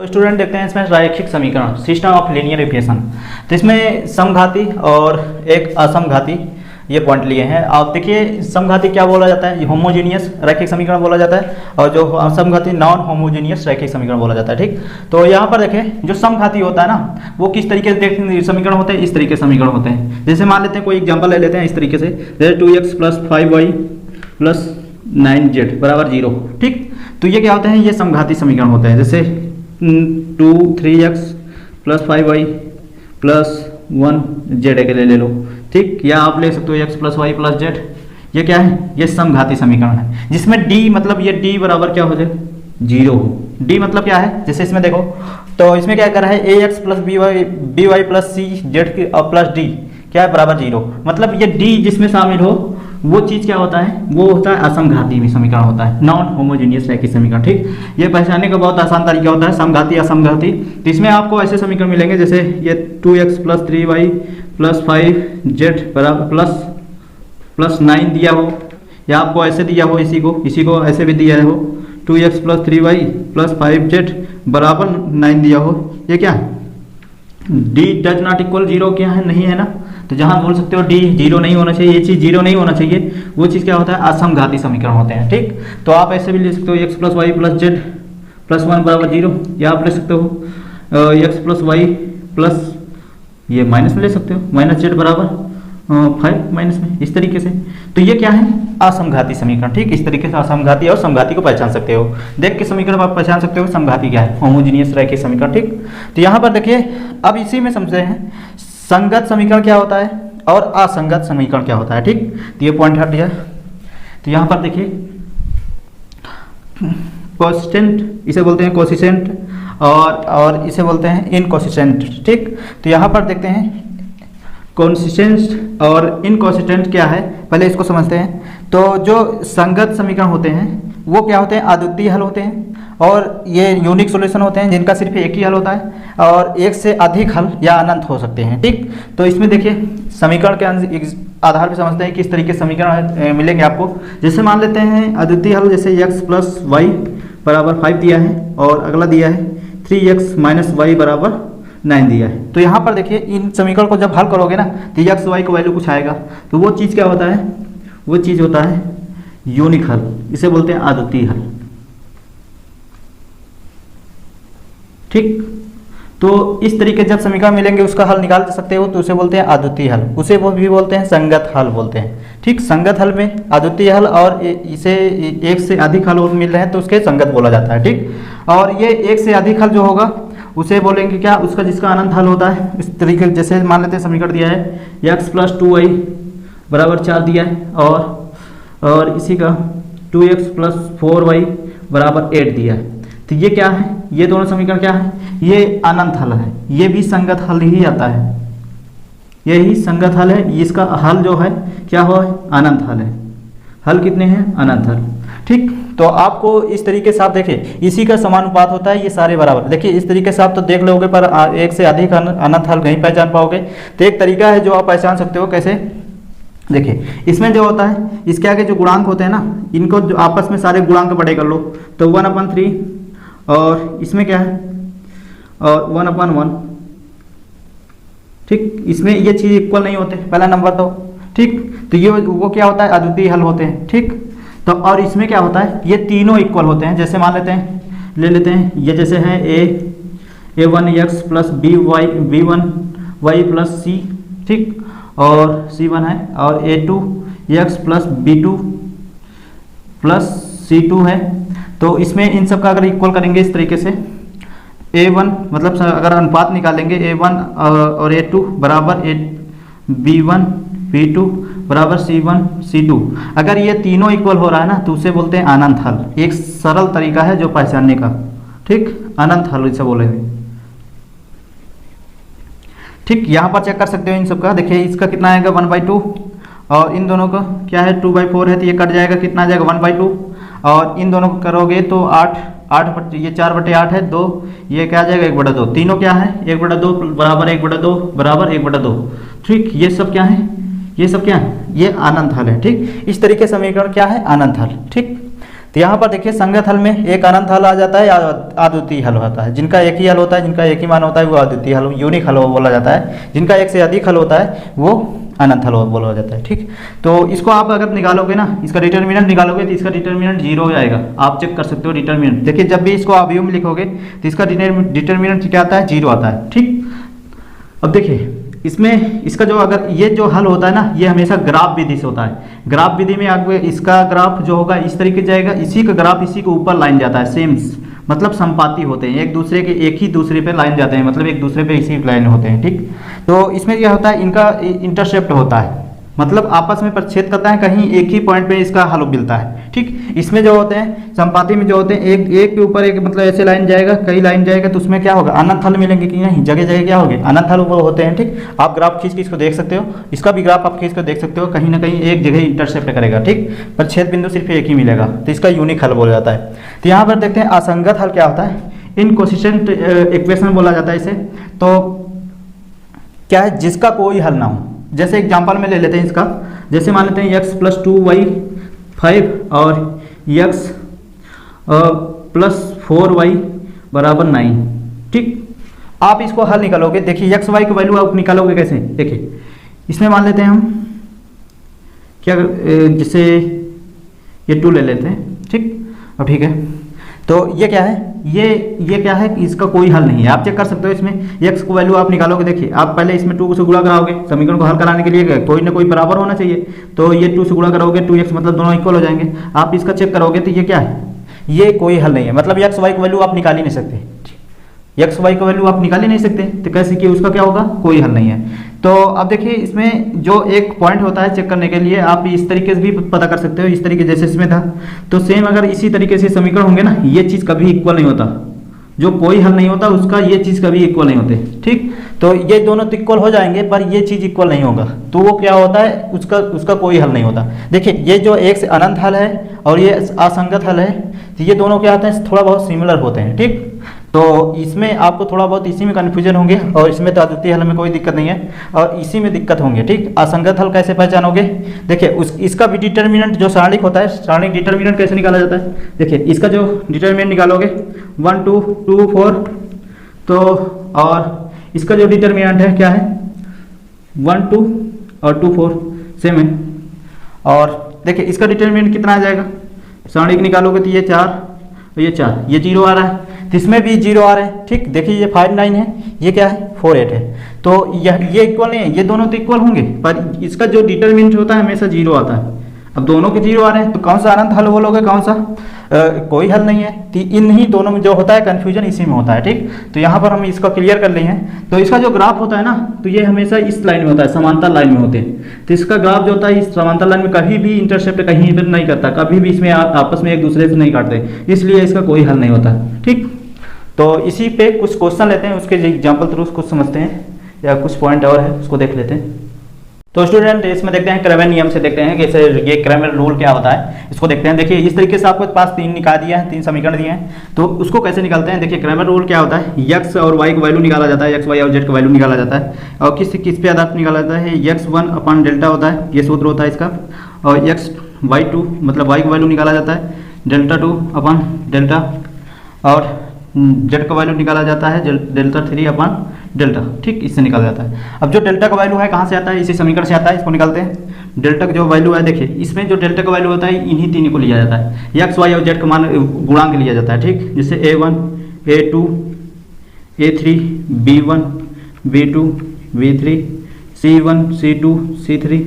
तो स्टूडेंट देखते हैं इसमें रैखिक समीकरण सिस्टम ऑफ लीनियर इक्वेशन। तो इसमें समघाती और एक असमघाती ये पॉइंट लिए हैं। आप देखिए समघाती क्या बोला जाता है, होमोजीनियस रैखिक समीकरण बोला जाता है, और जो असमघाती नॉन होमोजीनियस रैखिक समीकरण बोला जाता है। ठीक, तो यहाँ पर देखें जो समघाती होता है ना वो किस तरीके से समीकरण होते हैं, इस तरीके से समीकरण होते हैं। जैसे मान लेते हैं कोई एग्जाम्पल ले लेते हैं इस तरीके से, जैसे 2x + 5y + 9z = 0। ठीक, तो ये क्या होते हैं, ये समघाती समीकरण होते हैं। जैसे 3x + 5y + 1z के लिए ले लो। ठीक, या आप ले सकते हो x + y + z। ये क्या है, ये समघाती समीकरण है जिसमें d मतलब ये d बराबर क्या हो जाए 0 हो। d मतलब क्या है, जैसे इसमें देखो तो इसमें क्या कर रहा है ax + by + cz + d क्या है बराबर 0। मतलब ये d जिसमें शामिल हो वो चीज़ क्या होता है, वो होता है असमघाती में समीकरण होता है, नॉन होमोजीनियस रैखिक समीकरण। ठीक, ये पहचानने का बहुत आसान तरीका होता है समघाती असमघाती। तो इसमें आपको ऐसे समीकरण मिलेंगे जैसे ये 2x + 3y + 5z + 9 दिया हो, या आपको ऐसे दिया हो, इसी को ऐसे भी दिया हो 2x + 3y + 5z = 9 दिया हो। ये क्या है, d डज नॉट इक्वल 0 क्या है, नहीं है ना। तो जहां बोल सकते हो d 0 नहीं होना चाहिए, ये चीज़ 0 नहीं होना चाहिए, वो चीज़ क्या होता है असमघाती समीकरण होते हैं। ठीक, तो आप ऐसे भी ले सकते हो x + y + z + 1 = 0, या आप ले सकते हो x + y प्लस ये माइनस में ले सकते हो -z = 5 माइनस में, इस तरीके से। तो ये क्या है असमघाती समीकरण। ठीक, इस तरीके से असमघाती और समघाती को पहचान सकते हो, देख के समीकरण आप पहचान सकते हो समघाती क्या है, होमोजीनियस रैखिक समीकरण। ठीक, तो यहाँ पर देखिए अब इसी में समझते हैं संगत समीकरण क्या होता है और असंगत समीकरण क्या होता है। ठीक, तो ये पॉइंट हट गया। तो यहाँ पर देखिए कोसिस्टेंट इसे बोलते हैं कोसिस्टेंट, और इसे बोलते हैं इनकोसिस्टेंट। ठीक, तो यहाँ पर देखते हैं कोसिस्टेंट और इनकोसिस्टेंट क्या है, पहले इसको समझते हैं। तो जो संगत समीकरण होते हैं वो क्या होते हैं, अद्वितीय हल होते हैं, और ये यूनिक सॉल्यूशन होते हैं जिनका सिर्फ एक ही हल होता है, और एक से अधिक हल या अनंत हो सकते हैं। ठीक, तो इसमें देखिए समीकरण के आधार पर समझते हैं किस तरीके से समीकरण मिलेंगे आपको। जैसे मान लेते हैं अद्वितीय हल, जैसे x + y = 5 दिया है, और अगला दिया है 3x - y = 9 दिया है। तो यहाँ पर देखिए इन समीकरण को जब हल करोगे ना तो x y का वैल्यू कुछ आएगा, तो वो चीज़ क्या होता है, वो चीज़ होता है यूनिक हल, इसे बोलते हैं अद्वितीय हल। ठीक, तो इस तरीके जब समीकरण मिलेंगे उसका हल निकाल सकते हो, तो उसे बोलते हैं अद्वितीय हल, उसे वो भी बोलते हैं संगत हल बोलते हैं। ठीक, संगत हल में अद्वितीय हल और इसे एक से अधिक हल मिल रहे हैं तो उसके संगत बोला जाता है। ठीक, और ये एक से अधिक हल जो होगा उसे बोलेंगे क्या, उसका जिसका अनंत हल होता है। इस तरीके जैसे मान लेते हैं समीकरण दिया है x + 2y = 4 दिया है, और इसी का 2x + 4y = 8 दिया है। तो ये क्या है, ये दोनों समीकरण क्या है, ये अनंत हल है, ये भी संगत हल ही आता है, यही संगत हल है। इसका हल जो है क्या हो, अनंत हल है। हल कितने हैं, अनंत हल। ठीक, तो आपको इस तरीके से आप देखिए इसी का समानुपात होता है, ये सारे बराबर। देखिए इस तरीके से आप तो देख लोगे पर एक से अधिक अनंत हल नहीं पहचान पाओगे। तो एक तरीका है जो आप पहचान सकते हो, कैसे देखिए इसमें जो होता है इसके आगे जो गुणांक होते हैं ना, इनको जो आपस में सारे गुणांक बड़े कर लो, तो 1/3, और इसमें क्या है और 1/1। ठीक, इसमें ये चीज़ इक्वल नहीं होते पहला नंबर तो। ठीक, तो ये वो क्या होता है अद्वितीय हल होते हैं। ठीक, तो और इसमें क्या होता है ये तीनों इक्वल होते हैं। जैसे मान लेते हैं ले लेते हैं ये जैसे है a1x + b1y + c। ठीक, और c1 है, और a2x + b2 + c2 है। तो इसमें इन सब का अगर इक्वल करेंगे इस तरीके से a1 मतलब अगर अनुपात निकालेंगे a1 और a2 = b1 b2 = c1 c2, अगर ये तीनों इक्वल हो रहा है ना तो उसे बोलते हैं अनंत हल। एक सरल तरीका है जो पहचानने का। ठीक, अनंत हल इसे बोलेंगे। ठीक, यहाँ पर चेक कर सकते हो इन सब का। देखिए इसका कितना आएगा 1/2, और इन दोनों का क्या है 2/4 है, तो ये कट जाएगा, कितना आ जाएगा 1/2, और इन दोनों को करोगे तो 8 ये 4/8 है 2, ये क्या आ जाएगा 1/2। तीनों क्या है 1/2 = 1/2 = 1/2। ठीक, ये सब क्या है, ये सब क्या है, ये अनंत हल है। ठीक, इस तरीके समीकरण क्या है अनंत हल। ठीक, तो यहाँ पर देखिए संगत हल में एक अनंत हल आ जाता है या अद्वितीय हल होता है। जिनका एक ही हल होता है, जिनका एक ही मान होता है वो अद्वितीय हल, यूनिक हल बोला जाता है। जिनका एक से अधिक हल होता है वो अनंत हल बोला जाता है। ठीक, तो इसको आप अगर निकालोगे ना, इसका डिटर्मिनेंट निकालोगे तो इसका डिटर्मिनेंट 0 हो जाएगा। आप चेक कर सकते हो डिटर्मिनेंट। देखिए जब भी इसको अवयव में लिखोगे तो इसका डिटर्मिनेंट क्या आता है, 0 आता है। ठीक, अब देखिए इसमें इसका जो अगर ये जो हल होता है ना, ये हमेशा ग्राफ विधि से होता है। ग्राफ विधि में आगे इसका ग्राफ जो होगा इस तरीके जाएगा, इसी का ग्राफ इसी के ऊपर लाइन जाता है। सेम मतलब संपाती होते हैं, एक दूसरे के एक ही दूसरे पे लाइन जाते हैं, मतलब एक दूसरे पे इसी लाइन होते हैं। ठीक, तो इसमें क्या होता है, इनका इंटरसेप्ट होता है, मतलब आपस में प्रतिच्छेद करता है, कहीं एक ही पॉइंट पे इसका हल मिलता है। ठीक, इसमें जो होते हैं संपाती में जो होते हैं एक के ऊपर एक, मतलब ऐसे लाइन जाएगा, कई लाइन जाएगा, तो उसमें क्या होगा, अनंत हल मिलेंगे कि नहीं, जगह जगह क्या होंगे, अनंत हल वो होते हैं। ठीक, आप ग्राफ खींच के इसको देख सकते हो, इसका भी ग्राफ आप खींच कर देख सकते हो, कहीं ना कहीं एक जगह इंटरसेप्ट करेगा। ठीक, प्रतिच्छेद बिंदु सिर्फ एक ही मिलेगा, तो इसका यूनिक हल बोला जाता है। तो यहाँ पर देखते हैं असंगत हल क्या होता है, इनकोसिस्टेंट इक्वेशन बोला जाता है इसे। तो क्या है, जिसका कोई हल ना हो। जैसे एग्जांपल में ले लेते हैं इसका, जैसे मान लेते हैं x + 2y 5 और x + 4y = 9। ठीक, आप इसको हल निकालोगे। देखिए x y की वैल्यू आप निकालोगे कैसे, देखिए इसमें मान लेते हैं हम क्या, जैसे ये 2 ले लेते हैं। ठीक, अब ठीक है, तो ये क्या है, ये क्या है कि इसका कोई हल नहीं है। आप चेक कर सकते हो, इसमें x को वैल्यू आप निकालोगे। देखिए आप पहले इसमें 2 से गुणा कराओगे, समीकरण को हल कराने के लिए कोई ना कोई बराबर होना चाहिए, तो ये 2 से गुणा करोगे 2x, मतलब दोनों इक्वल हो जाएंगे। आप इसका चेक करोगे तो ये क्या है, ये कोई हल नहीं है, मतलब x y की वैल्यू आप निकाल ही नहीं सकते। x y की वैल्यू आप निकाल ही नहीं सकते, तो कैसे कि उसका क्या होगा, कोई हल नहीं है। तो अब देखिए इसमें जो एक पॉइंट होता है चेक करने के लिए, आप इस तरीके से भी पता कर सकते हो, इस तरीके जैसे इसमें था। तो सेम अगर इसी तरीके से समीकरण होंगे ना, ये चीज़ कभी इक्वल नहीं होता, जो कोई हल नहीं होता उसका ये चीज़ कभी इक्वल नहीं होते। ठीक, तो ये दोनों तो इक्वल हो जाएंगे पर ये चीज़ इक्वल नहीं होगा, तो वो क्या होता है, उसका कोई हल नहीं होता। देखिए ये जो एक से अनंत हल है और ये असंगत हल है, तो ये दोनों क्या होते हैं, थोड़ा बहुत सिमिलर होते हैं। ठीक, तो इसमें आपको थोड़ा बहुत इसी में कन्फ्यूजन होंगे, और इसमें तो अद्वितीय हल में कोई दिक्कत नहीं है, और इसी में दिक्कत होंगे। ठीक, असंगत हल कैसे पहचानोगे, देखिए इसका भी डिटर्मिनेंट जो सारणिक होता है, सारणिक डिटर्मिनेंट कैसे निकाला जाता है। देखिए इसका जो डिटर्मिनेंट निकालोगे 1 2 2 4, तो और इसका जो डिटर्मिनेंट है क्या है, 1 2 और 2 4 सेम है। और देखिए इसका डिटर्मिनेंट कितना आ जाएगा, सारणिक निकालोगे तो ये 4 और ये 4, ये 0 आ रहा है, तो इसमें भी 0 आ रहे हैं। ठीक, देखिए ये 5 9 है, ये क्या है 4 8 है, तो ये इक्वल नहीं है, ये दोनों तो इक्वल होंगे पर इसका जो डिटर्मिनेंट होता है हमेशा 0 आता है। अब दोनों के 0 आ रहे हैं, तो कौन सा अनंत हल बोलोगे, कौन सा कोई हल नहीं है। तो इन ही दोनों में जो होता है कन्फ्यूजन इसी में होता है। ठीक, तो यहाँ पर हम इसको क्लियर कर लिए हैं। तो इसका जो ग्राफ होता है ना, तो ये हमेशा इस लाइन में होता है, समांतर लाइन में होते हैं। तो इसका ग्राफ जो होता है इस समांतर लाइन में कभी भी इंटरसेप्ट कहीं पर नहीं करता, कभी भी इसमें आपस में एक दूसरे से नहीं काटते, इसलिए इसका कोई हल नहीं होता। ठीक, तो इसी पे कुछ क्वेश्चन लेते हैं, उसके एग्जाम्पल थ्रू कुछ समझते हैं, या कुछ पॉइंट और है उसको देख लेते हैं। तो स्टूडेंट इसमें देखते हैं क्रैमर नियम से, देखते हैं कि ये क्रैमर रूल क्या होता है, इसको देखते हैं। देखिए इस तरीके से आपके पास 3 निकाल दिया है, 3 समीकरण दिए हैं, तो उसको कैसे निकालते हैं। देखिए क्रैमर रूल क्या होता है, x और y की वैल्यू निकाला जाता है, x y और z की वैल्यू निकाला जाता है, और किस पे आधार पर निकाला जाता है, x1/डेल्टा होता है, ये सूत्र होता है इसका, और y2 मतलब y की वैल्यू निकाला जाता है, डेल्टा2/डेल्टा, और z का वैल्यू निकाला जाता है डेल्टा3/डेल्टा। ठीक, इससे निकाला जाता है। अब जो डेल्टा का वैल्यू है कहाँ से आता है, इसी समीकरण से आता है, इसको निकालते हैं। डेल्टा का जो वैल्यू है, देखिए इसमें जो डेल्टा का वैल्यू होता है इन्हीं तीनों को लिया जाता है, x y और z का मान गुणांक लिया जाता है। ठीक, जैसे a1 a2 a3 b1 b2 b3 c1 c2 c3।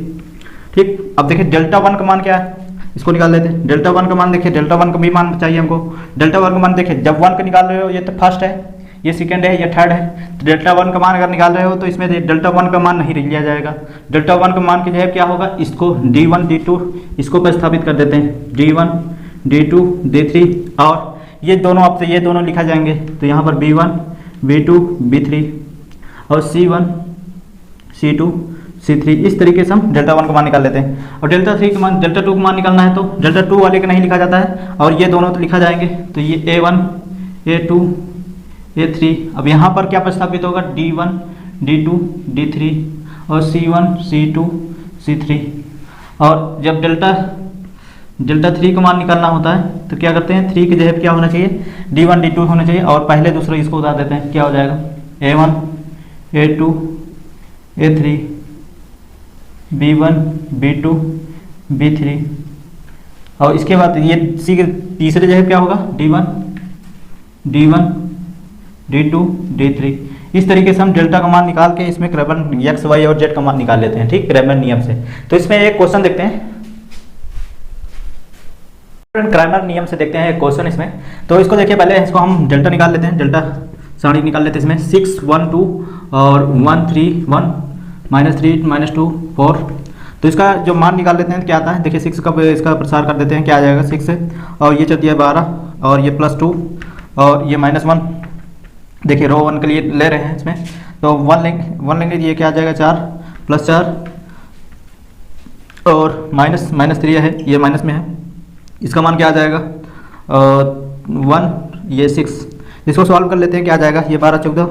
ठीक, अब देखिए डेल्टा 1 का मान क्या है, इसको निकाल लेते हैं। डेल्टा 1 का मान देखिए, डेल्टा 1 का भी मान चाहिए हमको। डेल्टा 1 का मान देखिए, जब 1 का निकाल रहे हो, ये तो फर्स्ट है, ये सेकंड है, ये थर्ड है, तो डेल्टा 1 का मान अगर निकाल रहे हो तो इसमें डेल्टा 1 का मान नहीं लिया जाएगा। डेल्टा 1 का मान की जगह क्या होगा, इसको d1 d2 इसको प्रतिस्थापित कर देते हैं, d1 d2 d3, और ये दोनों आपसे ये दोनों लिखा जाएंगे, तो यहाँ पर b1 b2 b3 और c1 c2 c3, इस तरीके से हम डेल्टा 1 का मान निकाल लेते हैं। और डेल्टा 3 का मान, डेल्टा 2 का मान निकालना है तो डेल्टा 2 वाले का नहीं लिखा जाता है, और ये दोनों तो लिखा जाएंगे, तो ये a1 a2 a3। अब यहाँ पर क्या प्रतिस्थापित होगा, d1 d2 d3 और c1 c2 c3। और जब डेल्टा डेल्टा 3 का मान निकालना होता है तो क्या करते हैं, 3 की जगह क्या होना चाहिए, D1 D2 होना चाहिए, और पहले दूसरे इसको बता देते हैं, क्या हो जाएगा A1 A2 A3 B1 B2 B3, और इसके बाद ये सी के तीसरे जगह क्या होगा, D1 D1 D2 D3। इस तरीके से हम डेल्टा का मान निकाल के इसमें क्रैमर एक्स वाई और जेड का मान निकाल लेते हैं, ठीक, क्रैमर नियम से। तो इसमें एक क्वेश्चन देखते हैं, क्रैमर नियम से देखते हैं एक क्वेश्चन इसमें। तो इसको देखिए, पहले इसको हम डेल्टा निकाल लेते हैं, डेल्टा सारणी निकाल लेते हैं। इसमें 6 1 2 और 1 3 1 -3 -2 4। तो इसका जो मान निकाल लेते हैं क्या आता है, देखिए 6 का इसका प्रसार कर देते हैं, क्या आ जाएगा 6 से, और ये चलती है 12 और ये +2 और ये -1। देखिए रो 1 के लिए ले रहे हैं इसमें, तो 1 लेंगे ये क्या आ जाएगा 4 +4 और -3 है, ये माइनस में है, इसका मान क्या आ जाएगा 1, ये 6। इसको सॉल्व कर लेते हैं, क्या आ जाएगा, ये 12 14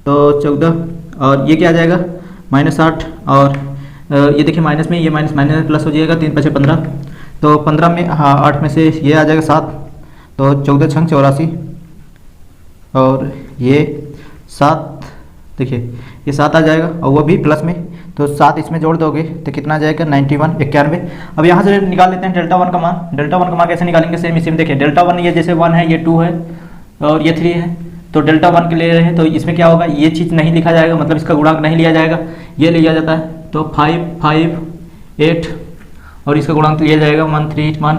तो 14 और ये क्या आ जाएगा -8 और ये देखिए माइनस में, ये माइनस प्लस हो जाएगा, 3 × 15 तो 15 में, हाँ 8 में से ये आ जाएगा 7, तो 14 × 6 84 और ये 7, देखिए ये 7 आ जाएगा और वो भी प्लस में, तो 7 इसमें जोड़ दोगे तो कितना आ जाएगा 91 91। अब यहाँ से निकाल लेते हैं डेल्टा 1 का मान। डेल्टा 1 का मान कैसे निकालेंगे, सेम इसी में देखिए, डेल्टा 1 ये जैसे 1 है, ये 2 है और ये 3 है, तो डेल्टा 1 के ले रहे हैं तो इसमें क्या होगा, ये चीज़ नहीं लिखा जाएगा, मतलब इसका गुणांक नहीं लिया जाएगा, ये लिया जाता है, तो 5 5 8 और इसका गुणांक लिया जाएगा 1 3 1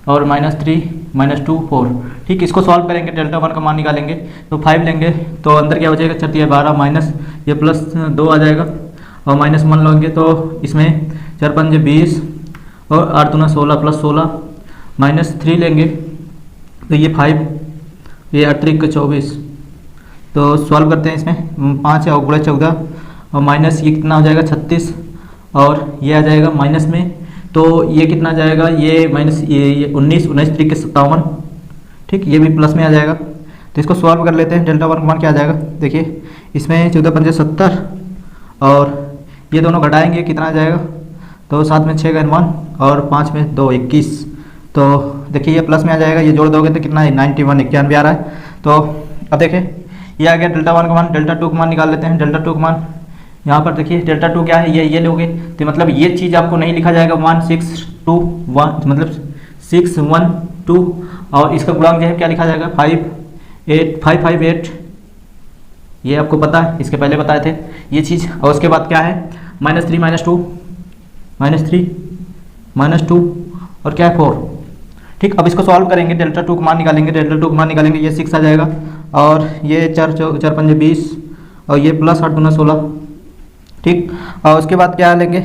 और -3 -2 4। ठीक, इसको सॉल्व करेंगे, डेल्टा 1 का मान निकालेंगे तो 5 लेंगे तो अंदर क्या हो जाएगा, चलती है 12 माइनस ये +2 आ जाएगा और -1 लेंगे तो इसमें 4 5 20 और 8 दूना 16 +16 -3 लेंगे तो ये 5, ये 8 3 24। तो सॉल्व करते हैं, इसमें 5 और गुणा 14 और माइनस ये कितना हो जाएगा 36 और ये आ जाएगा माइनस में, तो ये कितना आ जाएगा, ये माइनस ये 19 19 3 के 57। ठीक, ये भी प्लस में आ जाएगा, तो इसको सॉल्व कर लेते हैं। डेल्टा 1 का मान क्या आ जाएगा, देखिए इसमें 14 5 70 और ये दोनों घटाएंगे कितना आ जाएगा, तो 7 में 6 का 1 और 5 में 2 21। तो देखिए ये प्लस में आ जाएगा, ये जोड़ दोगे तो कितना है 91 91 आ रहा है। तो अब देखिए ये आ गया डेल्टा 1 का मान। डेल्टा 2 का मान निकाल लेते हैं। डेल्टा 2 का मान यहाँ पर देखिए, डेल्टा 2 क्या है, ये लोगे तो मतलब ये चीज़ आपको नहीं लिखा जाएगा 1 6 2 1, मतलब 6 1 2 और इसका गुणांक जो है क्या लिखा जाएगा 5 8 5 5 8, ये आपको पता है, इसके पहले बताए थे ये चीज़। और उसके बाद क्या है -3 -2 -3 -2 और क्या है 4। ठीक, अब इसको सॉल्व करेंगे, डेल्टा 2 का मान निकालेंगे। डेल्टा 2 का मान निकालेंगे, ये 6 आ जाएगा और ये 4 5 20 और ये +8 दूना 16। ठीक, और उसके बाद क्या लेंगे,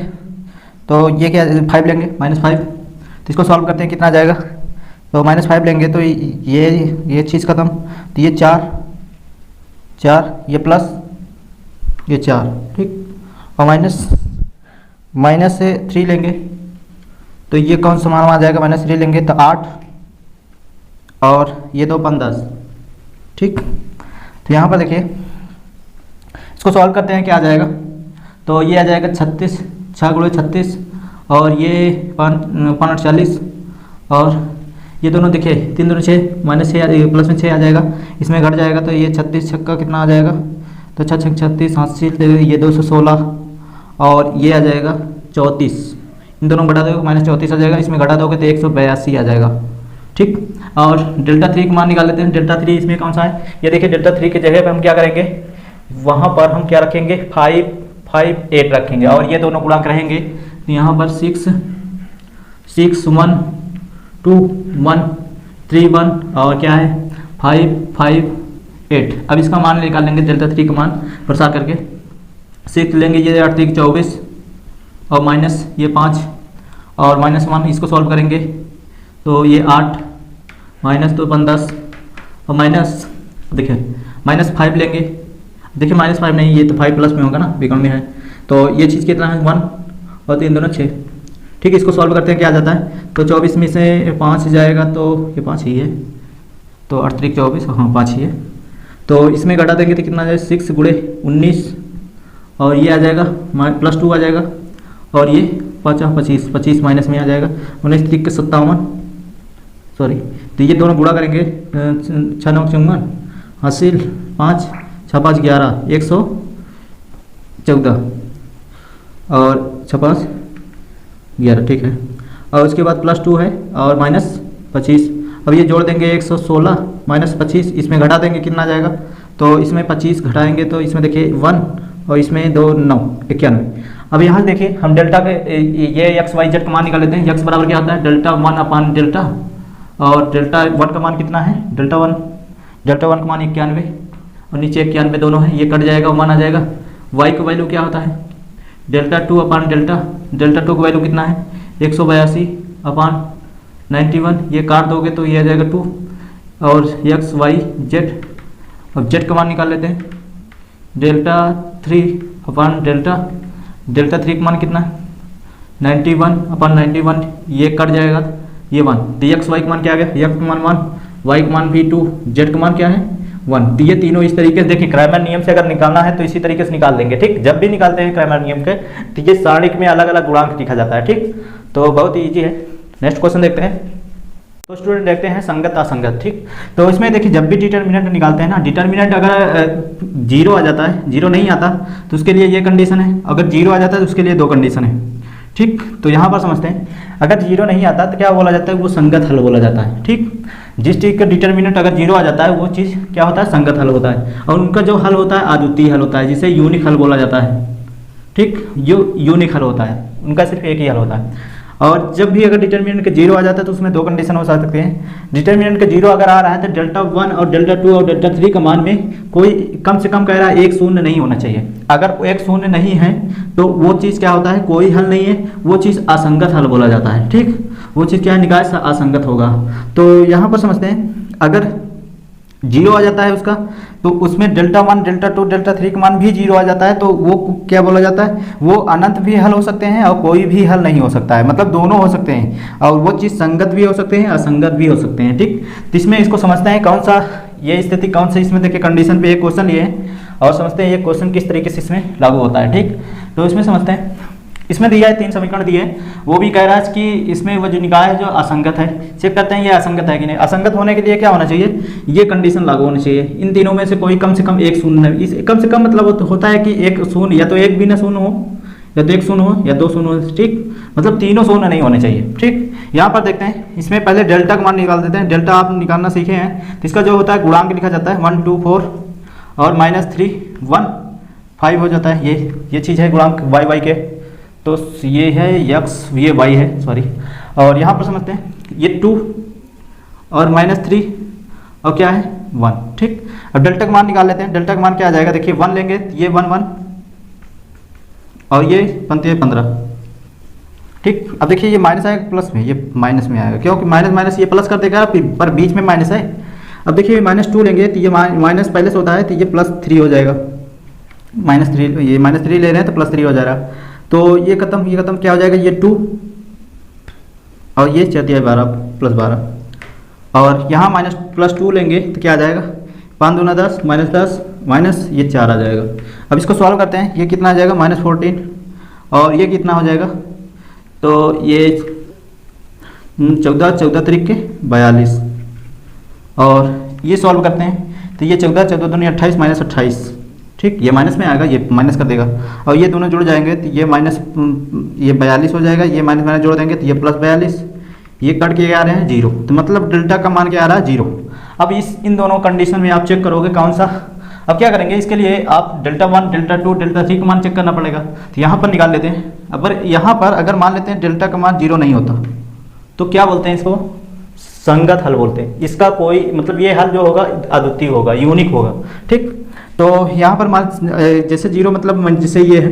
तो ये क्या 5 लेंगे -5, तो इसको सॉल्व करते हैं कितना आ जाएगा, तो -5 लेंगे तो ये चीज़ खत्म, तो ये 4 ये प्लस ये 4। ठीक, और माइनस से 3 लेंगे तो ये कौन सा मान आ जाएगा, -3 लेंगे तो 8 और ये 2 5 10। ठीक, तो यहाँ पर देखिए इसको सॉल्व करते हैं, क्या आ जाएगा, तो ये आ जाएगा 36 6 × 36 और ये 5 40 और ये दोनों देखिए 3 दूनी 6 -6 प्लस में 6 आ जाएगा, इसमें घट जाएगा तो ये 36 छक्का कितना आ जाएगा, तो 6 6 36 80, ये 216 और ये आ जाएगा 34। इन दोनों घटा दोगे -34 आ जाएगा, इसमें घटा दोगे तो 182 आ जाएगा। ठीक, और डेल्टा 3 का मान निकाल लेते हैं। डेल्टा 3 इसमें कौन सा है, ये देखिए डेल्टा 3 की जगह पे हम क्या करेंगे, वहाँ पर हम क्या रखेंगे 5 5 8 रखेंगे और ये दोनों गुणांक रहेंगे, तो यहाँ पर 6 6 1 2 1 3 1 और क्या है 5 5 8। अब इसका मान निकाल लेंगे, डेल्टा 3 का मान प्रसार करके 6 लेंगे, ये 8 3 24 और माइनस ये 5 और -1, इसको सॉल्व करेंगे तो ये 8 माइनस 2 10 और माइनस देखिए -5 लेंगे, देखिए -5 नहीं, ये तो 5 प्लस में होगा ना, विकर्ण में है, तो ये चीज़ कितना है 1 और 3 दोनों 6। ठीक, इसको सॉल्व करते हैं, क्या आ जाता है, तो 24 में से 5 जाएगा तो ये 5 ही है, तो 8 3 24 हाँ 5 ही है, तो इसमें घटा देंगे तो कितना आ जाएगा 6 × 19 और ये आ जाएगा +2 आ जाएगा और ये 5 25, 25 माइनस में आ जाएगा, 19 3 के 57, सॉरी, तो ये दोनों गुणा करेंगे, 6 9 54 हासिल 5 6 5 11 114 और 6 5 11, ठीक है। और उसके बाद +2 है और -25, अब ये जोड़ देंगे 116 -25, इसमें घटा देंगे कितना जाएगा, तो इसमें 25 घटाएंगे तो इसमें देखिए 1 और इसमें 2 9 91। अब यहाँ देखिए हम डेल्टा के ये एक्स वाई जेड का मान निकाल लेते हैं। एक्स बराबर क्या होता है, डेल्टा 1 अपान डेल्टा, और डेल्टा 1 का मान कितना है, डेल्टा 1 का मान 91 और नीचे 91 दोनों है, ये कट जाएगा, 1 आ जाएगा। वाई का वैल्यू क्या होता है, डेल्टा 2 अपान डेल्टा 2 का वैल्यू कितना है 182 अपान 91, ये काट दोगे तो ये आ जाएगा 2, और एक्स वाई जेड, अब जेड का मान निकाल लेते हैं, डेल्टा 3 अपान डेल्टा 3 का मान कितना है 91 अपान 91, ये कट जाएगा, ये 1, तो एक्स वाई का मान क्या आ गया, एक्स का मान 1, वाई का मान भी 2, जेड का मान क्या है 1। तो ये तीनों इस तरीके से देखिए, क्रैमर नियम से अगर निकालना है तो इसी तरीके से निकाल देंगे, ठीक। जब भी निकालते हैं क्रैमर नियम के तो ये सारणिक में अलग अलग गुणांक लिखा जाता है, ठीक। तो बहुत ही ईजी है। नेक्स्ट क्वेश्चन देखते हैं। तो स्टूडेंट देखते हैं संगत असंगत, ठीक। तो इसमें देखिए जब भी डिटर्मिनेंट निकालते हैं ना, डिटर्मिनेंट अगर 0 आ जाता है, 0 नहीं आता तो उसके लिए ये कंडीशन है, अगर 0 आ जाता है तो उसके लिए 2 कंडीशन है, ठीक। तो यहाँ पर समझते हैं, अगर 0 नहीं आता तो क्या बोला जाता है, वो संगत हल बोला जाता है, ठीक। जिस चीज़ का डिटर्मिनेंट अगर 0 आ जाता है वो चीज़ क्या होता है, संगत हल होता है, और उनका जो हल होता है अद्वितीय हल होता है, जिसे यूनिक हल बोला जाता है, ठीक। यूनिक हल होता है, उनका सिर्फ एक ही हल होता है। और जब भी अगर डिटर्मिनेंट का 0 आ जाता है तो उसमें 2 कंडीशन हो सकते हैं। डिटर्मिनेंट का 0 अगर आ रहा है तो डेल्टा 1 और डेल्टा 2 और डेल्टा 3 का मान में कोई कम से कम कह रहा है 1 शून्य नहीं होना चाहिए। अगर 1 शून्य नहीं है तो वो चीज़ क्या होता है, कोई हल नहीं है, वो चीज़ असंगत हल बोला जाता है, ठीक। वो चीज़ क्या है, निकाय से असंगत होगा। तो यहाँ पर समझते हैं, अगर 0 आ जाता है उसका तो उसमें डेल्टा 1 डेल्टा 2 डेल्टा 3 का मान भी 0 आ जाता है, तो वो क्या बोला जाता है, वो अनंत भी हल हो सकते हैं और कोई भी हल नहीं हो सकता है, मतलब दोनों हो सकते हैं, और वो चीज़ संगत भी हो सकते हैं असंगत भी हो सकते हैं, ठीक। तो इसमें इसको समझते हैं कौन सा ये स्थिति कौन सा, इसमें देखिए कंडीशन पे एक क्वेश्चन लिए है और समझते हैं ये क्वेश्चन किस तरीके से इसमें लागू होता है, ठीक। तो इसमें समझते हैं, इसमें दिया है 3 समीकरण दिए हैं, वो भी कह रहा है कि इसमें वो जो निकाय है जो असंगत है, चेक करते हैं ये असंगत है कि नहीं। असंगत होने के लिए क्या होना चाहिए, ये कंडीशन लागू होनी चाहिए, इन तीनों में से कोई कम से कम 1 शून्य, इस कम से कम मतलब होता है कि 1 शून्य, या तो 1 भी ना शून्य हो, या तो 1 शून्य हो, या 2 शून्य हो, ठीक। मतलब तीनों शून्य नहीं होने चाहिए, ठीक। यहाँ पर देखते हैं, इसमें पहले डेल्टा का मान निकाल देते हैं। डेल्टा आप निकालना सीखे हैं तो इसका जो होता है गुणांक लिखा जाता है 1 2 4 और -3 1 5 हो जाता है, ये चीज़ है गुणांक वाई वाई के, तो ये है x, ये y है, सॉरी। और यहाँ पर समझते हैं ये 2 और -3 और क्या है 1, ठीक। अब डेल्टा का मान निकाल लेते हैं। डेल्टा का मान क्या आ जाएगा, देखिए 1 लेंगे तो ये 1 1 और ये बनते हैं 15, ठीक। अब देखिए ये माइनस आएगा प्लस में, ये माइनस में आएगा, क्योंकि माइनस ये प्लस कर देगा, पर बीच में माइनस है। अब देखिए -2 लेंगे तो ये माइनस पहले से होता है तो ये +3 हो जाएगा, -3, ये -3 ले रहे हैं तो +3 हो जाएगा, तो ये खत्म क्या हो जाएगा, ये 2 और ये 12 + 12, और यहाँ +2 लेंगे तो क्या आ जाएगा, 5 दूना 10 -10 माइनस ये 4 आ जाएगा। अब इसको सॉल्व करते हैं, ये कितना आ जाएगा -14 और ये कितना हो जाएगा, तो ये 14 14 3 के 42, और ये सॉल्व करते हैं तो ये 14 14 दूनी 28 -28, ठीक। ये माइनस में आएगा, ये माइनस कर देगा, और ये दोनों जुड़ जाएंगे तो ये ये 42 हो जाएगा, ये माइनस जोड़ देंगे तो ये +42, ये कट के आ रहे हैं 0, तो मतलब डेल्टा का मान क्या आ रहा है 0। अब इन दोनों कंडीशन में आप चेक करोगे कौन सा। अब क्या करेंगे, इसके लिए आप डेल्टा 1 डेल्टा 2 डेल्टा 3 का मान चेक करना पड़ेगा, तो यहाँ पर निकाल लेते हैं। अब यहाँ पर अगर मान लेते हैं डेल्टा का मान 0 नहीं होता तो क्या बोलते हैं, इसको संगत हल बोलते हैं। इसका कोई मतलब ये हल जो होगा अद्वितीय होगा, यूनिक होगा, ठीक। तो यहाँ पर मान जैसे 0 मतलब जैसे ये है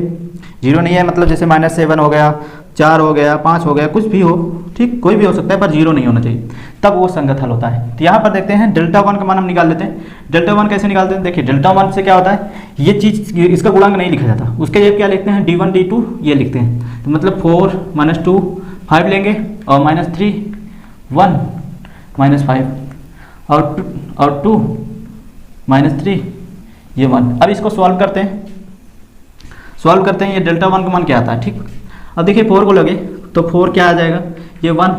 0 नहीं है, मतलब जैसे -7 हो गया, 4 हो गया, 5 हो गया, कुछ भी हो, ठीक, कोई भी हो सकता है, पर 0 नहीं होना चाहिए, तब वो संगत हल होता है। तो यहाँ पर देखते हैं डेल्टा 1 का मान हम निकाल लेते हैं। डेल्टा 1 कैसे निकालते हैं, देखिए डेल्टा 1 से क्या होता है, ये चीज़ इसका गुणांक नहीं लिखा जाता, उसके लिए क्या लिखते हैं d1 d2 ये लिखते हैं, तो मतलब 4 -2 5 लेंगे और -3 1 -5 और 2 -3 ये 1। अब इसको सॉल्व करते हैं, ये डेल्टा 1 का मान क्या आता है, ठीक। अब देखिए 4 को लगे तो 4 क्या आ जाएगा, ये 1,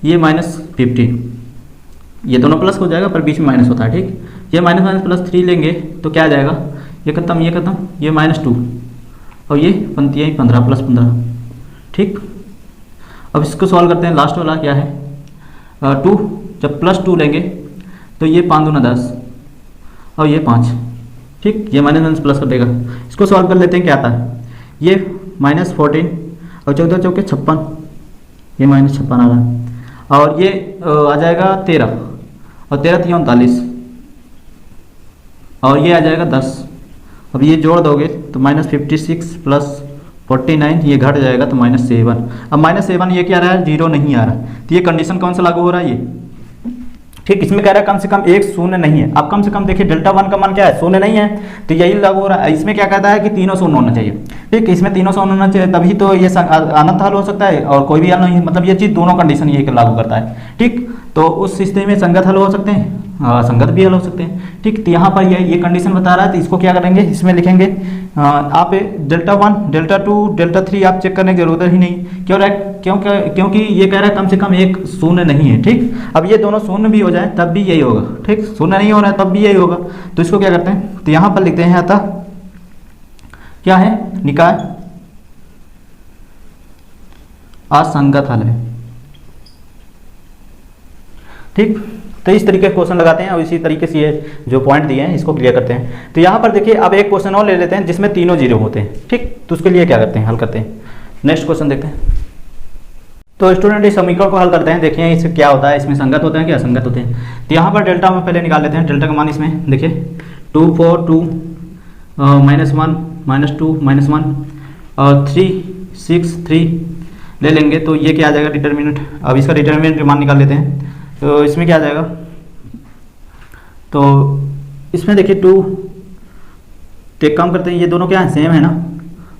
ये -50, ये दोनों प्लस हो जाएगा पर बीच में माइनस होता है, ठीक। ये -+3 लेंगे तो क्या आ जाएगा, ये खत्म, ये खत्म, ये -2 और ये पंक्तियाँ 15 + 15, ठीक। अब इसको सॉल्व करते हैं, लास्ट वाला क्या है 2, जब +2 लेंगे तो ये 5 दूना 10 और ये 5, ठीक। ये माइनस प्लस कर देगा। इसको सॉल्व कर लेते हैं, क्या आता है, ये -14 और 14 चौके 56, ये -56 आ रहा है और ये आ जाएगा 13 और 13 3 39 और ये आ जाएगा 10। अब ये जोड़ दोगे तो -56 + 49, ये घट जाएगा तो -7। अब -7 ये क्या आ रहा है, 0 नहीं आ रहा, तो ये कंडीशन कौन सा लागू हो रहा है, ये, ठीक। इसमें कह रहा है कम से कम एक शून्य नहीं है। अब कम से कम देखिए Δ1 का मान क्या है, शून्य नहीं है, तो यही लागू हो रहा है। इसमें क्या कहता है कि तीनों शून्य होना चाहिए, ठीक। इसमें तीनों शून्य होना चाहिए, तभी तो ये अनंत हल हो सकता है और कोई भी हल नहीं, मतलब ये चीज़ दोनों कंडीशन ये लागू करता है, ठीक। तो उस स्थिति में संगत हल हो सकते हैं, संगत भी हल हो सकते हैं, ठीक। तो यहाँ पर ये कंडीशन बता रहा है, तो इसको क्या करेंगे, इसमें लिखेंगे आप Δ1, Δ2, Δ3 आप चेक करने की जरूरत ही नहीं, क्योंकि ये कह रहा है कम से कम एक शून्य नहीं है, ठीक। अब ये दोनों शून्य भी हो जाए तब भी यही होगा, ठीक। शून्य नहीं हो रहा है तब भी यही होगा, तो इसको क्या करते हैं, तो यहाँ पर लिखते हैं अतः क्या है, निकाय असंगत हल है, ठीक। तो इस तरीके के क्वेश्चन लगाते हैं और इसी तरीके से ये जो पॉइंट दिए हैं इसको क्लियर करते हैं। तो यहाँ पर देखिए अब एक क्वेश्चन और ले लेते हैं जिसमें तीनों 0 होते हैं, ठीक। तो उसके लिए क्या करते हैं, हल करते हैं। नेक्स्ट क्वेश्चन देखते हैं। तो स्टूडेंट इस समीकरण को हल करते हैं, देखिए इससे क्या होता है, इसमें संगत होते हैं कि असंगत होते हैं। तो यहाँ पर डेल्टा में पहले निकाल लेते हैं, डेल्टा का मान इसमें देखिए 2 4 2 -1 -2 -1 और 3 6 3 ले लेंगे तो ये क्या आ जाएगा, डिटर्मिनेंट। अब इसका डिटर्मिनेंट मान निकाल लेते हैं, तो इसमें क्या आ जाएगा, तो इसमें देखिए 2, तो एक काम करते हैं, ये दोनों क्या है, सेम है ना,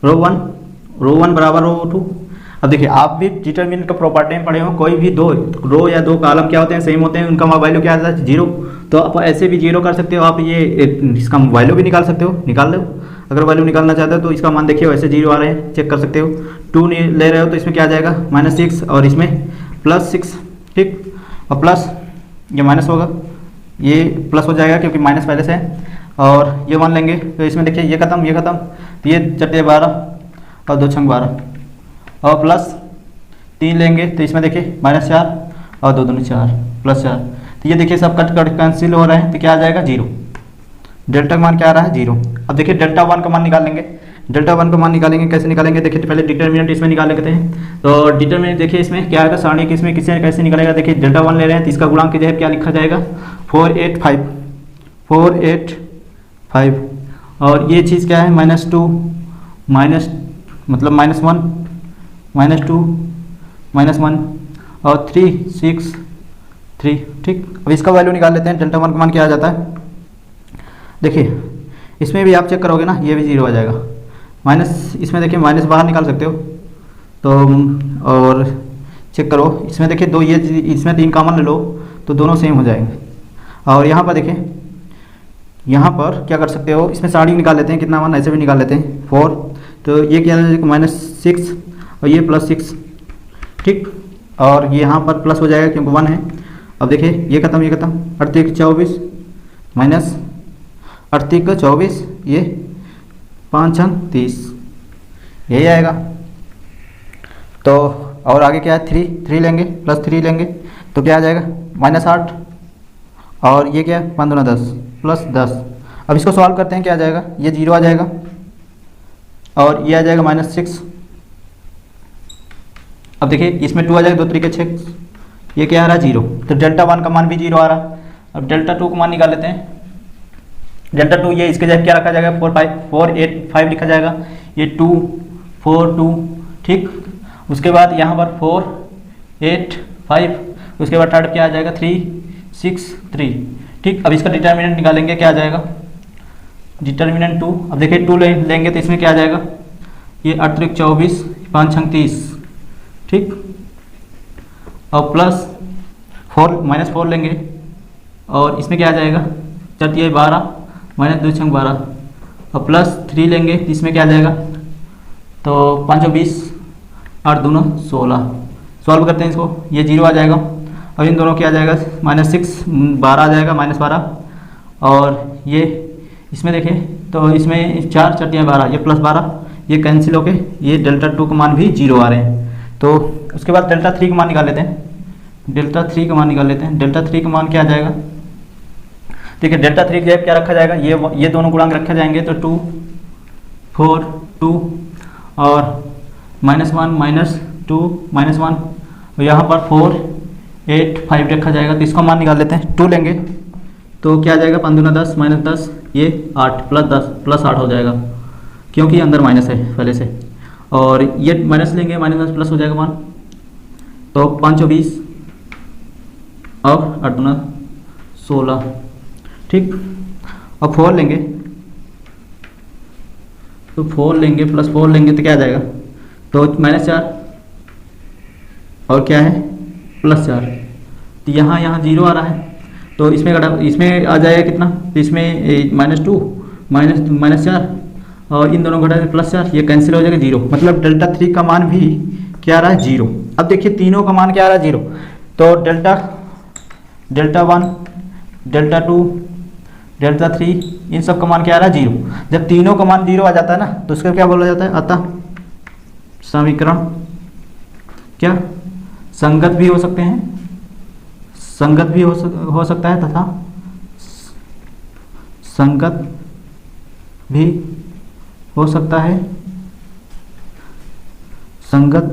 रो 1 बराबर रो 2। अब देखिए आप भी डिटर्मिनेंट का प्रॉपर्टी में पढ़े हो, कोई भी दो रो या दो कॉलम क्या होते हैं, सेम होते हैं, उनका वैल्यू क्या आता है 0। तो आप ऐसे भी 0 कर सकते हो, आप ये इसका वैल्यू भी निकाल सकते हो, निकाल लो। अगर वैल्यू निकालना चाहते हो तो इसका मान देखिए वैसे 0 आ रहे हैं, चेक कर सकते हो। 2 ले रहे हो तो इसमें क्या आ जाएगा, -6 और इसमें +6, ठीक। और प्लस ये माइनस होगा, ये प्लस हो जाएगा क्योंकि माइनस पहले से है, और ये 1 लेंगे तो इसमें देखिए ये खत्म, ये खत्म, तो ये 12 और 2 छंग 12 और प्लस 3 लेंगे तो इसमें देखिए -4 और 2 दूनी 4 +4, तो ये देखिए सब कट कैंसिल हो रहे हैं, तो क्या आ जाएगा 0। डेल्टा का मान क्या आ रहा है 0। अब देखिए Δ1 का मान निकालेंगे, Δ1 का मान निकालेंगे, कैसे निकालेंगे देखिए, तो पहले डिटर्मिनेंट इसमें निकाल लेते हैं। तो डिटर्मिनेंट देखिए इसमें क्या आएगा, सारणी के इसमें किससे कैसे निकालेगा, देखिए Δ1 ले रहे हैं तो इसका गुणांक की जगह क्या लिखा जाएगा, 485 और ये चीज़ क्या है -2 मतलब -1 -2 -1 और 3 6 3, ठीक। अब इसका वैल्यू निकाल लेते हैं, Δ1 का मान क्या आ जाता है, देखिए इसमें भी आप चेक करोगे ना, ये भी 0 आ जाएगा, माइनस इसमें देखिए माइनस बाहर निकाल सकते हो तो, और चेक करो इसमें देखिए 2, ये इसमें 3 कॉमन ले लो तो दोनों सेम हो जाएंगे। और यहाँ पर देखिए, यहाँ पर क्या कर सकते हो, इसमें साड़ी निकाल लेते हैं, कितना मान ऐसे भी निकाल लेते हैं 4, तो ये क्या है -6 और ये +6, ठीक। और ये यहाँ पर प्लस हो जाएगा क्योंकि 1 है। अब देखिए ये खत्म, ये खत्म, 38 24 माइनस 38 24, ये 5 छंग 30, यही आएगा। तो और आगे क्या है, 3 लेंगे +3 लेंगे तो क्या आ जाएगा -8 और ये क्या है 5 दूना 10 +10। अब इसको सॉल्व करते हैं, क्या आ जाएगा, ये 0 आ जाएगा और ये आ जाएगा -6। अब देखिए इसमें 2 आ जाएगा, 2 3 6, ये क्या आ रहा है 0, तो Δ1 का मान भी 0 आ रहा। अब Δ2 का मान निकाल लेते हैं, Δ2 ये इसके जगह क्या रखा जाएगा, 4 8 5 लिखा जाएगा, ये 2 4 2, ठीक। उसके बाद यहाँ पर 4 8 5, उसके बाद थर्ड क्या आ जाएगा 3 6 3, ठीक। अब इसका डिटर्मिनेंट निकालेंगे, क्या आ जाएगा, डिटर्मिनेंट 2। अब देखिए 2 लेंगे तो इसमें क्या आ जाएगा, ये 38 24 5 छंग 30, ठीक। और प्लस 4 लेंगे और इसमें क्या आ जाएगा, 4 12 -2 छंग 12 और +3 लेंगे तो इसमें क्या आ जाएगा, तो 5 20 8 दूना 16। सॉल्व करते हैं इसको, ये 0 आ जाएगा। अब इन दोनों क्या आ जाएगा, -6 12 आ जाएगा, -12। और ये इसमें देखें तो इसमें 4 चटियाँ 12, ये +12, ये कैंसिल होके ये Δ2 का मान भी 0 आ रहे हैं। तो उसके बाद Δ3 का मान निकाल लेते हैं। Δ3 का मान निकाल लेते हैं। Δ3 का मान क्या आ जाएगा, ठीक है। Δ3 की जगह क्या रखा जाएगा, ये दोनों गुणांक रखे जाएंगे। तो 2 4 2 और -1 -2 -1, और यहाँ पर 4 8 5 रखा जाएगा। तो इसका मान निकाल लेते हैं। 2 लेंगे तो क्या आ जाएगा, 5 दूना 10 -10, ये 8 +10 +8 हो जाएगा, क्योंकि अंदर माइनस है पहले से। और ये माइनस लेंगे, -10 प्लस हो जाएगा मान। तो 5 और 20 और 8 दूना 16, ठीक। अब 4 लेंगे, तो 4 लेंगे +4 लेंगे तो क्या आ जाएगा, तो -4 और क्या है +4। तो यहाँ 0 आ रहा है, तो इसमें आ जाएगा कितना, तो इसमें -2 -4 और इन दोनों घटा +4, ये कैंसिल हो जाएगा 0। मतलब Δ3 का मान भी क्या आ रहा है, 0। अब देखिए तीनों का मान क्या आ रहा है, 0। तो Δ1 Δ2 Δ3 इन सब का मान क्या आ रहा है, 0। जब तीनों का मान 0 आ जाता है ना, तो उसको क्या बोला जाता है, अतः समीकरण क्या संगत भी हो सकते हैं, संगत भी हो सकता है तथा संगत भी हो सकता है, संगत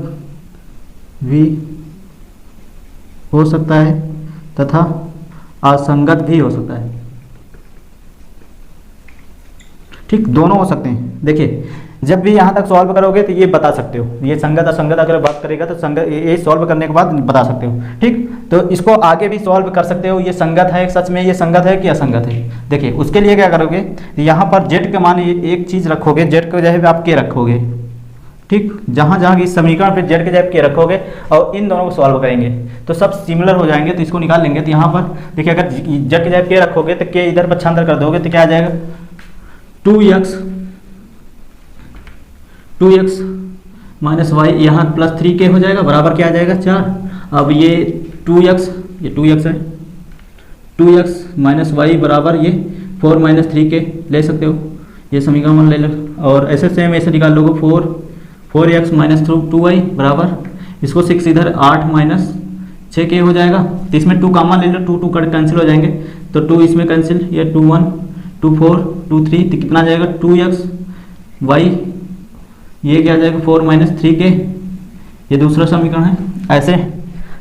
भी हो सकता है तथा असंगत भी हो सकता है, ठीक। दोनों हो सकते हैं। देखिए जब भी यहाँ तक सॉल्व करोगे तो ये बता सकते हो, ये संगत असंगत अगर बात करेगा तो संगत, ये सॉल्व करने के बाद बता सकते हो, ठीक। तो इसको आगे भी सॉल्व कर सकते हो, ये संगत है, सच में ये संगत है कि असंगत है। देखिए उसके लिए क्या करोगे, यहाँ पर जेड के मान एक चीज़ रखोगे, जेड के जगह आप के रखोगे, ठीक। जहाँ जहाँ इस समीकरण पर जेड के जगह के रखोगे और इन दोनों को सॉल्व करेंगे तो सब सिमिलर हो जाएंगे। तो इसको निकाल लेंगे। तो यहाँ पर देखिए अगर जेड के जगह के रखोगे तो के इधर पक्षांतर कर दोगे तो क्या आ जाएगा, 2x -y, यहाँ +3k हो जाएगा, बराबर क्या आ जाएगा 4। अब ये 2x है, 2x -y बराबर ये 4 - 3k ले सकते हो, ये समीकरण ले लो। और ऐसे सेम ऐसे निकाल लोगे, 4x - 2y बराबर इसको 6 इधर 8 - 6k हो जाएगा। तो इसमें 2 कॉमन ले लो, 2 कैंसिल हो जाएंगे, तो 2 इसमें कैंसिल, ये 2 1 2 4 2 3, तो कितना आ जाएगा 2xy, ये क्या आ जाएगा 4 - 3k, ये दूसरा समीकरण है।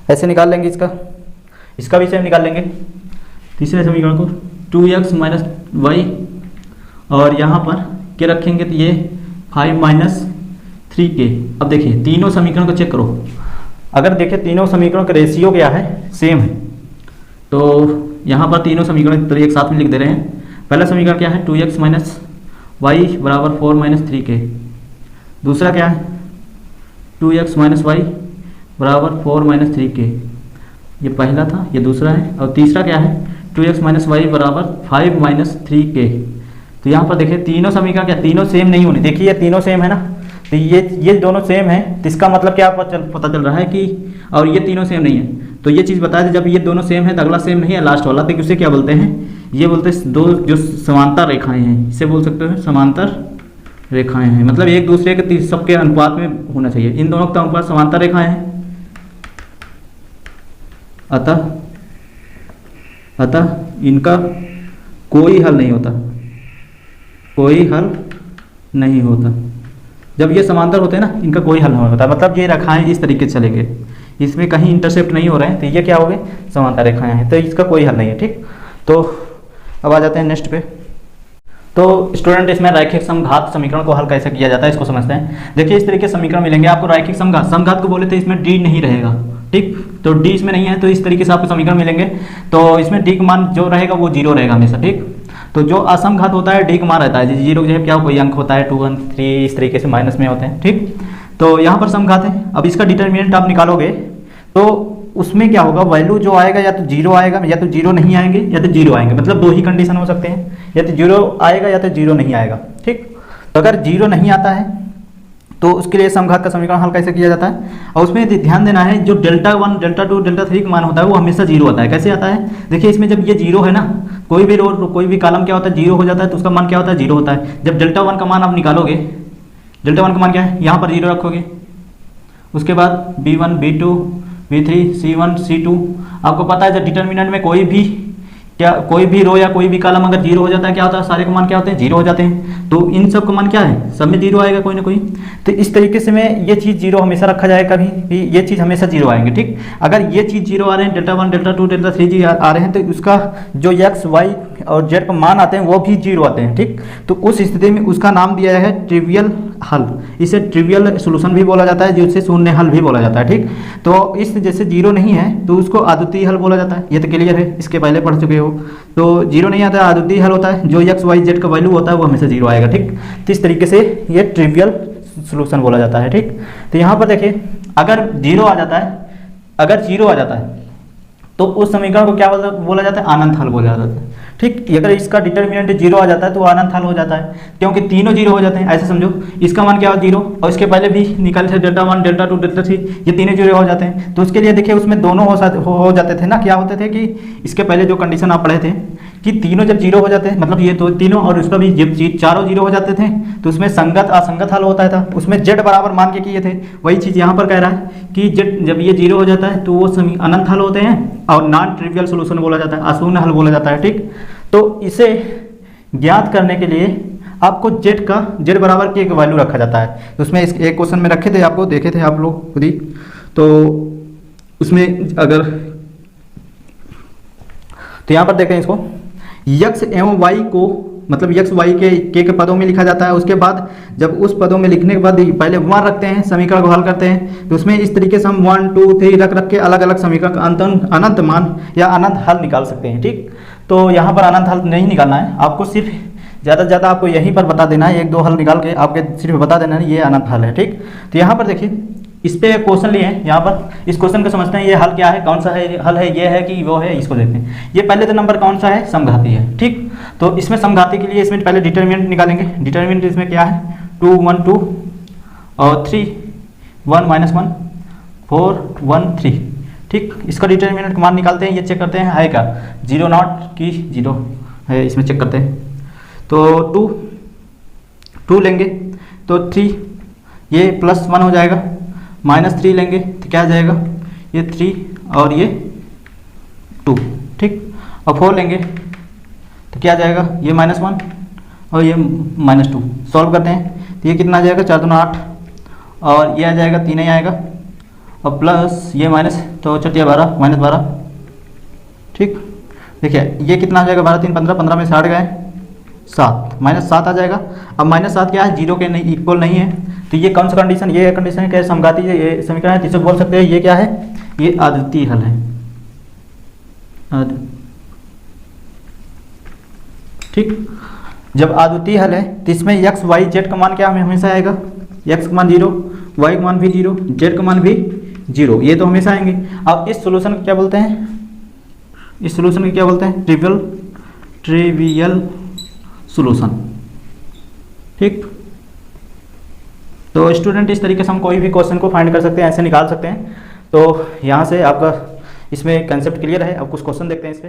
ऐसे निकाल लेंगे, इसका भी सेम निकाल लेंगे। तीसरे समीकरण को 2x - y और यहाँ पर क्या रखेंगे, तो ये 5 - 3k। अब देखिए तीनों समीकरण को चेक करो, अगर देखें तीनों समीकरणों का रेशियो क्या है, सेम है। तो यहाँ पर तीनों समीकरण तो एक साथ में लिख दे रहे हैं। पहला समीकरण क्या है, 2x - y बराबर 4 - 3k। दूसरा क्या है, 2x - y बराबर 4 - 3k, ये पहला था, ये दूसरा है। और तीसरा क्या है, 2x - y बराबर 5 - 3k। तो यहाँ पर देखिए तीनों समीकरण क्या, तीनों सेम नहीं होने, देखिए ये तीनों सेम है ना, तो ये दोनों सेम है, तो इसका मतलब क्या पता चल रहा है कि, और ये तीनों सेम नहीं है, तो ये चीज़ बता दें जब ये दोनों सेम है तो अगला सेम नहीं है लास्ट वाला, तो उसे क्या बोलते हैं, ये बोलते हैं दो जो समांतर रेखाएं हैं, इसे बोल सकते हो समांतर रेखाएं हैं। मतलब एक दूसरे के सबके अनुपात में होना चाहिए, इन दोनों का अनुपात समांतर रेखाएं हैं। अतः इनका कोई हल नहीं होता, कोई हल नहीं होता। जब ये समांतर होते हैं ना, इनका कोई हल नहीं होता, मतलब ये रेखाएं इस तरीके से चलेंगे, इसमें कहीं इंटरसेप्ट नहीं हो रहे हैं, तो ये क्या हो गए, समांतर रेखाएं हैं, तो इसका कोई हल नहीं है, ठीक। तो अब आ जाते हैं नेक्स्ट पे। तो स्टूडेंट इसमें रैखिक समघात समीकरण को हल कैसे किया जाता है इसको समझते हैं। देखिए इस तरीके समीकरण मिलेंगे आपको, रैखिक समघात को बोले तो इसमें डी नहीं रहेगा, ठीक। तो डी इसमें नहीं है, तो इस तरीके से आपको समीकरण मिलेंगे। तो इसमें डी का मान जो रहेगा वो 0 रहेगा हमेशा, ठीक। तो जो असमघात होता है डी का मान रहता है 0 की जगह क्या कोई अंक होता है 2 1 3 इस तरीके से माइनस में होते हैं, ठीक। तो यहाँ पर समघात है। अब इसका डिटर्मिनेंट आप निकालोगे तो उसमें क्या होगा, वैल्यू जो आएगा या तो 0 आएगा या तो 0 नहीं आएंगे या तो 0 आएंगे, मतलब दो ही कंडीशन हो सकते हैं, या तो 0 आएगा या तो 0 नहीं आएगा, ठीक। तो अगर 0 नहीं आता है तो उसके लिए समघात का समीकरण हल कैसे किया जाता है, और उसमें ध्यान देना है जो डेल्टा 1 डेल्टा 2 डेल्टा 3 का मान होता है वो हमेशा जीरो आता है। कैसे आता है, देखिए इसमें जब ये जीरो है ना, कोई भी रो कोई भी कॉलम क्या होता है जीरो हो जाता है, तो उसका मान क्या होता है जीरो होता है। जब डेल्टा 1 का मान आप निकालोगे, डेल्टा 1 का मान क्या है, यहाँ पर जीरो रखोगे, उसके बाद B1 B2 B3 C1 C2, आपको पता है जब डिटर्मिनेंट में कोई भी रो या कोई भी कॉलम अगर जीरो हो जाता है क्या होता है, सारे के मान क्या होते हैं जीरो हो जाते हैं। तो इन सब का मान क्या है, सब में जीरो आएगा कोई ना कोई। तो इस तरीके से में ये चीज़ जीरो हमेशा रखा जाएगा, कभी भी ये चीज़ हमेशा जीरो आएंगे। ठीक, अगर ये चीज़ जीरो आ रहे हैं, डेल्टा 1 डेल्टा 2 डेल्टा 3 जी आ रहे हैं, तो उसका जो एक्स वाई और जेड का मान आते हैं वो भी जीरो आते हैं। ठीक, तो उस स्थिति में उसका नाम दिया है ट्रिवियल हल। इसे ट्रिवियल सोल्यूशन भी बोला जाता है, जिसे शून्य हल भी बोला जाता है। ठीक, तो इस जैसे जीरो नहीं है तो उसको अद्वितीय हल बोला जाता है। ये तो क्लियर है, इसके पहले पढ़ चुके हो। तो जीरो नहीं आता है, अद्वितीय हल होता है, जो एक्स वाई जेड का वैल्यू होता है वो हमेशा जीरो आएगा। ठीक, तो इस तरीके से ये ट्रिवियल सोल्यूशन बोला जाता है। ठीक, तो यहाँ पर देखिए अगर जीरो आ जाता है, अगर जीरो आ जाता है तो उस समीकरण को क्या बोला जाता है, अनंत हल बोला जाता है। ठीक, अगर इसका डिटर्मिनेंट जीरो आ जाता है तो अनंत हल हो जाता है, क्योंकि तीनों जीरो हो जाते हैं। ऐसे समझो इसका मान क्या हो जीरो, और इसके पहले भी निकाले थे डेल्टा 1 डेल्टा 2 डेल्टा 3, ये तीनों जीरो हो जाते हैं। तो उसके लिए देखिए उसमें दोनों हो जाते थे ना, क्या होते थे कि इसके पहले जो कंडीशन आप पढ़े थे कि तीनों जब जीरो हो जाते हैं, मतलब ये तो तीनों और उसका भी जब चारों जीरो हो जाते थे तो उसमें संगत असंगत हल होता था, उसमें जेड बराबर मान के किए थे। वही चीज़ यहाँ पर कह रहा है कि जेड जब ये जीरो हो जाता है तो वो अनंत हल होते हैं और नॉन ट्रिवियल सोल्यूशन बोला जाता है, अशून्य हल बोला जाता है। ठीक, तो इसे ज्ञात करने के लिए आपको जेड बराबर की एक वैल्यू रखा जाता है। तो उसमें इस एक क्वेश्चन में रखे थे, आपको देखे थे आप लोग खुद ही। तो उसमें अगर तो यहाँ पर देखें इसको यक्स एवं वाई को, मतलब यक्स वाई के पदों में लिखा जाता है। उसके बाद जब उस पदों में लिखने के बाद पहले मान रखते हैं, समीकरण को हल करते हैं। तो उसमें इस तरीके से हम 1 2 3 रख के अलग अलग समीकरण का अनंत मान या अनंत हल निकाल सकते हैं। ठीक, तो यहाँ पर अनंत हल नहीं निकालना है, आपको सिर्फ ज़्यादा से ज़्यादा आपको यहीं पर बता देना है, एक दो हल निकाल के आपके सिर्फ बता देना है ये अनंत हल है। ठीक, तो यहाँ पर देखिए इस पे क्वेश्चन लिए हैं, यहाँ पर इस क्वेश्चन को समझते हैं ये हल क्या है, कौन सा है हल है, ये है कि वो है, इसको देखते हैं। ये पहले तो नंबर कौन सा है, समघाती है। ठीक, तो इसमें समघाती के लिए इसमें पहले डिटर्मिनेंट निकालेंगे। डिटर्मिनेंट इसमें क्या है 2 1 2 और 3 1 -1 4 1 3। ठीक, इसका डिटर्मिनेंट मान निकालते हैं, ये चेक करते हैं है क्या 0 नॉट की 0 है, इसमें चेक करते हैं। तो 2 लेंगे तो 3 ये +1 हो जाएगा, -3 लेंगे तो क्या आ जाएगा ये 3 और ये 2। ठीक, और 4 लेंगे तो क्या आ जाएगा ये -1 और ये -2। सॉल्व करते हैं तो ये कितना आ जाएगा 4 2 8 और ये आ जाएगा 3 ही आएगा और प्लस ये माइनस, तो 4 12 -12। ठीक, देखिए ये कितना आ जाएगा 12 3 15, 15 में से 8 गए 7, -7 आ जाएगा। अब -7 क्या है, जीरो के नहीं इक्वल नहीं है, तो ये कौन सा कंडीशन, ये कंडीशन क्या है समघाती ये समीकरण है, जिसे बोल सकते हैं ये क्या है, ये अद्वितीय हल है। ठीक, जब अद्वितीय हल है तो इसमें एक्स वाई जेड का मान क्या हमें हमेशा आएगा, एक्स का मान 0, वाई का मान भी 0, जेड का मान भी 0, ये तो हमेशा आएंगे। अब इस सोल्यूशन को क्या बोलते हैं, इस सोल्यूशन को क्या बोलते हैं ट्रिवियल सोल्यूशन। ठीक, तो स्टूडेंट इस तरीके से हम कोई भी क्वेश्चन को फाइंड कर सकते हैं, ऐसे निकाल सकते हैं। तो यहाँ से आपका इसमें कंसेप्ट क्लियर है। अब कुछ क्वेश्चन देखते हैं इस पर।